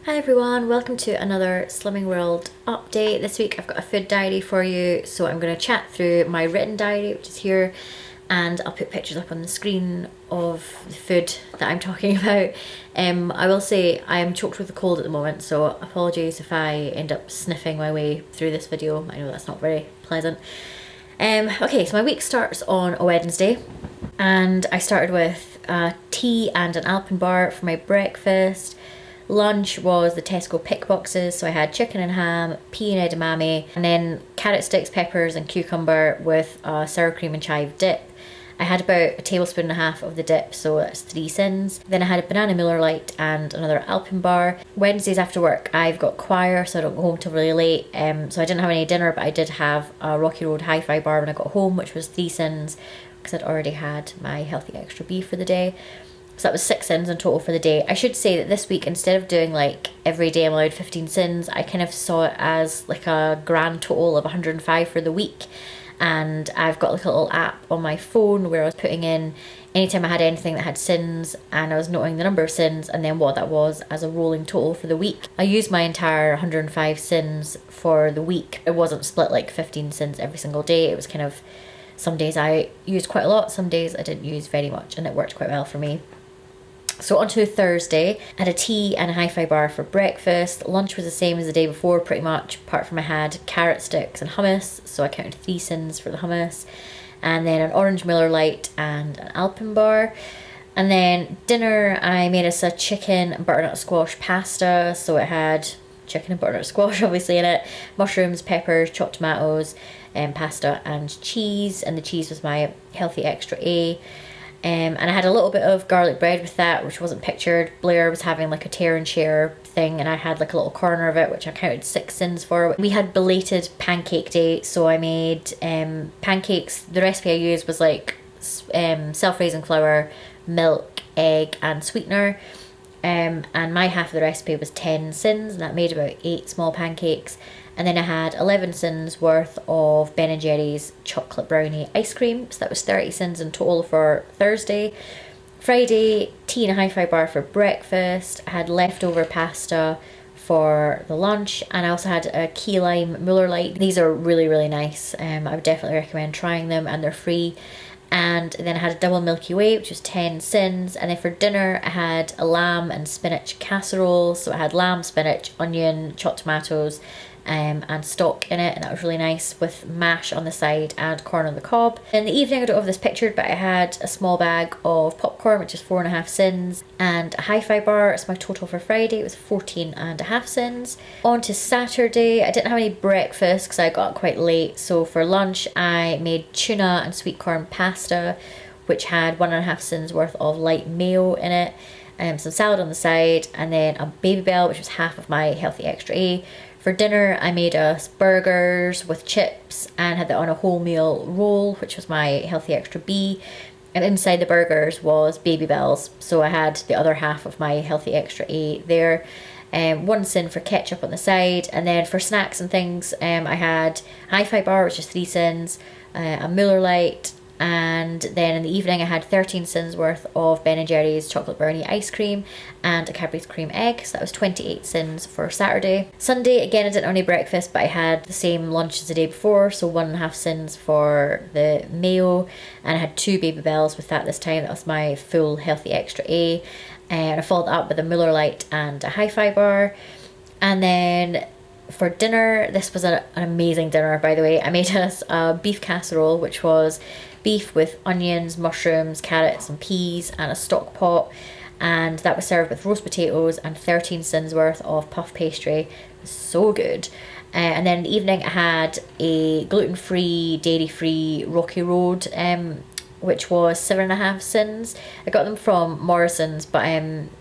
Hi everyone, welcome to another Slimming World update. This week I've got a food diary for you, so I'm going to chat through my written diary, which is here, and I'll put pictures up on the screen of the food that I'm talking about. I will say I am choked with a cold at the moment, so apologies if I end up sniffing my way through this video. I know that's not very pleasant. Okay, so my week starts on a Wednesday, and I started with tea and an Alpenbar for my breakfast. Lunch was the Tesco pick boxes, so I had chicken and ham, pea and edamame, and then carrot sticks, peppers and cucumber with sour cream and chive dip. I had about a tablespoon and a half of the dip, so that's 3 sins. Then I had a banana Miller Lite and another Alpenbar. Wednesdays after work I've got choir, so I don't go home till really late, so I didn't have any dinner, but I did have a Rocky Road Hi-Fi bar when I got home, which was 3 sins because I'd already had my healthy extra beef for the day. So that was 6 sins in total for the day. I should say that this week, instead of doing like every day I'm allowed 15 sins, I kind of saw it as like a grand total of 105 for the week. And I've got like a little app on my phone where I was putting in anytime I had anything that had sins, and I was noting the number of sins and then what that was as a rolling total for the week. I used my entire 105 sins for the week. It wasn't split like 15 sins every single day. It was kind of, some days I used quite a lot, some days I didn't use very much, and it worked quite well for me. So on to Thursday, I had a tea and a Hi-Fi bar for breakfast. Lunch was the same as the day before pretty much, apart from I had carrot sticks and hummus, so I counted 3 sins for the hummus. And then an orange Miller Lite and an Alpenbar. And then dinner, I made us a chicken and butternut squash pasta, so it had chicken and butternut squash obviously in it, mushrooms, peppers, chopped tomatoes, pasta and cheese, and the cheese was my healthy extra A. And I had a little bit of garlic bread with that, which wasn't pictured. Blair was having like a tear and share thing, and I had like a little corner of it, which I counted 6 sins for. We had belated pancake day, so I made pancakes. The recipe I used was like self-raising flour, milk, egg and sweetener. And my half of the recipe was 10 sins, and that made about 8 small pancakes. And then I had 11 sins worth of Ben & Jerry's chocolate brownie ice cream, so that was 30 sins in total for Thursday. Friday, tea and a Hi-Fi bar for breakfast. I had leftover pasta for the lunch, and I also had a key lime Muller Lite. These are really, really nice. I would definitely recommend trying them, and they're free. And then I had a double Milky Way, which was 10 sins. And then for dinner, I had a lamb and spinach casserole. So I had lamb, spinach, onion, chopped tomatoes, and stock in it, and that was really nice, with mash on the side and corn on the cob. In the evening, I don't have this pictured, but I had a small bag of popcorn, which is 4.5 sins, and a Hi-Fi bar. So my total for Friday was 14.5 sins. On to Saturday, I didn't have any breakfast because I got up quite late, so for lunch I made tuna and sweet corn pasta, which had 1.5 sins worth of light mayo in it, some salad on the side, and then a Babybel, which was half of my healthy extra A. For dinner, I made us burgers with chips and had that on a wholemeal roll, which was my healthy extra B. And inside the burgers was Babybels, so I had the other half of my healthy extra A there. 1 sin for ketchup on the side. And then for snacks and things, I had Hi-Fi bar, which is 3 sins, a Miller Lite, and then in the evening I had 13 sins worth of Ben & Jerry's chocolate brownie ice cream and a Cadbury's cream egg, so that was 28 sins for Saturday. Sunday, again, I didn't have any breakfast, but I had the same lunch as the day before, so 1.5 sins for the mayo, and I had 2 Babybels with that this time. That was my full healthy extra A, and I followed up with a Miller Lite and a Hi-Fi bar. And then for dinner, this was an amazing dinner, by the way. I made us a beef casserole, which was beef with onions, mushrooms, carrots and peas, and a stock pot, and that was served with roast potatoes and 13 sins worth of puff pastry. It was so good. And then in the evening I had a gluten-free, dairy-free Rocky Road, which was 7.5 sins. I got them from Morrison's, but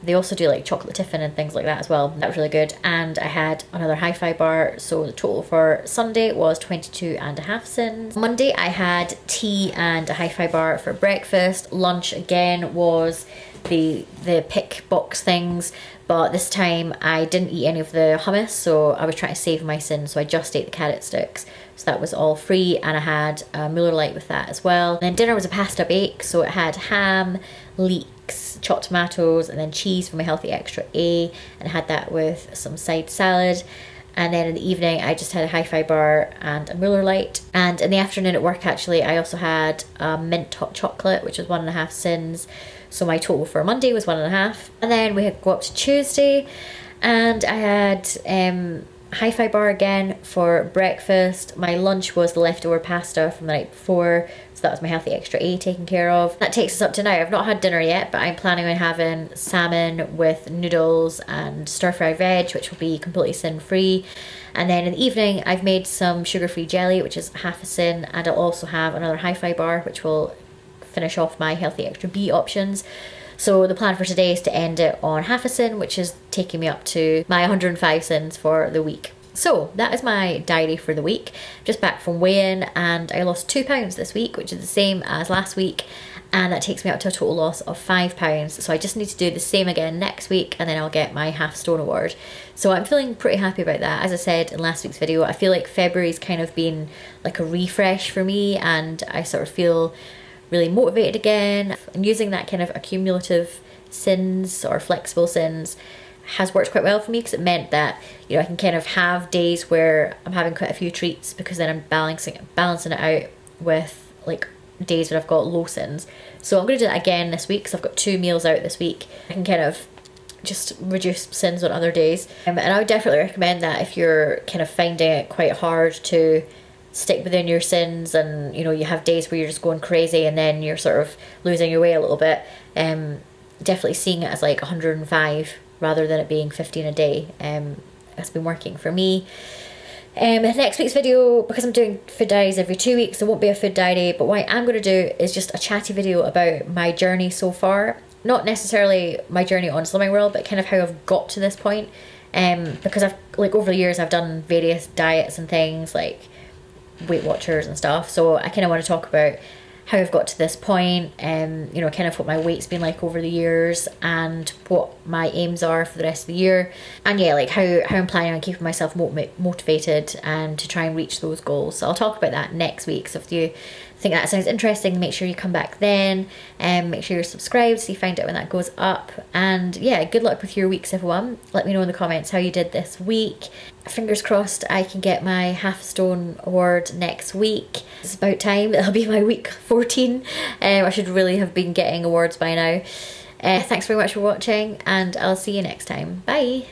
they also do like chocolate tiffin and things like that as well. That was really good. And I had another Hi-Fi bar, so the total for Sunday was 22.5 sins. Monday I had tea and a Hi-Fi bar for breakfast. Lunch again was the pick box things, but this time I didn't eat any of the hummus, so I was trying to save my sins, so I just ate the carrot sticks. So that was all free, and I had a Muller Lite with that as well. And then dinner was a pasta bake, so it had ham, leeks, chopped tomatoes, and then cheese for my Healthy Extra A, and I had that with some side salad. And then in the evening I just had a hi-fi bar and a Muller Lite. And in the afternoon at work, actually, I also had mint hot chocolate, which was 1.5 sins. So my total for Monday was 1.5. And then we had go up to Tuesday, and I had hi-fi bar again for breakfast. My lunch was the leftover pasta from the night before, so that was my Healthy Extra A taken care of. That takes us up to now. I've not had dinner yet, but I'm planning on having salmon with noodles and stir-fry veg, which will be completely sin-free. And then in the evening I've made some sugar-free jelly, which is 1/2 sin, and I'll also have another hi-fi bar, which will finish off my Healthy Extra B options. So the plan for today is to end it on 1/2 sin, which is taking me up to my 105 sins for the week. So that is my diary for the week. Just back from weigh-in, and I lost 2 pounds this week, which is the same as last week, and that takes me up to a total loss of 5 pounds. So I just need to do the same again next week, and then I'll get my half stone award. So I'm feeling pretty happy about that. As I said in last week's video, I feel like February's kind of been like a refresh for me, and I sort of feel really motivated again. And using that kind of accumulative sins or flexible sins has worked quite well for me, because it meant that, you know, I can kind of have days where I'm having quite a few treats, because then I'm balancing it out with like days when I've got low sins. So I'm going to do that again this week, because I've got 2 meals out this week. I can kind of just reduce sins on other days. And I would definitely recommend that if you're kind of finding it quite hard to stick within your sins, and you know, you have days where you're just going crazy and then you're sort of losing your way a little bit. Definitely seeing it as like 105 rather than it being 15 a day has been working for me. Next week's video, because I'm doing food diaries every 2 weeks, there won't be a food diary, but what I am going to do is just a chatty video about my journey so far. Not necessarily my journey on Slimming World, but kind of how I've got to this point. Because I've, like, over the years I've done various diets and things like Weight Watchers and stuff, so I kind of want to talk about how I've got to this point, you know, kind of what my weight's been like over the years, and what my aims are for the rest of the year, and yeah, like how I'm planning on keeping myself motivated and to try and reach those goals. So I'll talk about that next week. So if you think that sounds interesting, make sure you come back then, and make sure you're subscribed so you find out when that goes up. And yeah, good luck with your weeks, everyone. Let me know in the comments how you did this week. Fingers crossed I can get my half stone award next week. It's about time. It'll be my week 14. I should really have been getting awards by now. Thanks very much for watching, and I'll see you next time. Bye.